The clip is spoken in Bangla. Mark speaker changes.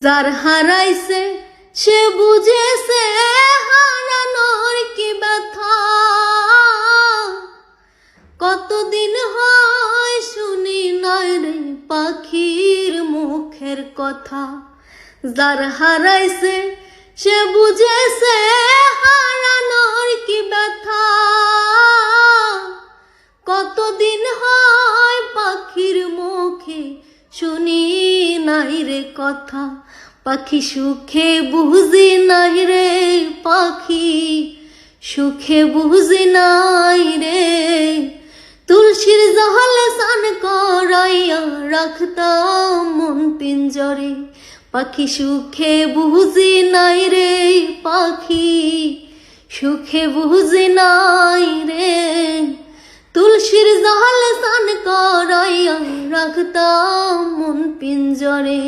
Speaker 1: যার হারাইছে সে বুঝেছে হারানোর কি ব্যথা। কতদিন হয় শুনি নাই রে পাখির মুখের কথা। যার হারাইছে সে বুঝেছে হারানোর কি ব্যথা। কতদিন হয় পাখির মুখে শুনি নাই রে কথা। পাখি সুখে বুঝি নাই রে, পাখি সুখে বুঝি নাই রে। তুলসীর জলে স্নান করাইয়া রাখতাম মন পিঞ্জরে। পাখি সুখে বুঝি নাই রে, পাখি সুখে বুঝি নাই রে। তুলসীর জলে স্নান করাইয়া রাখতাম মন পিঞ্জরে।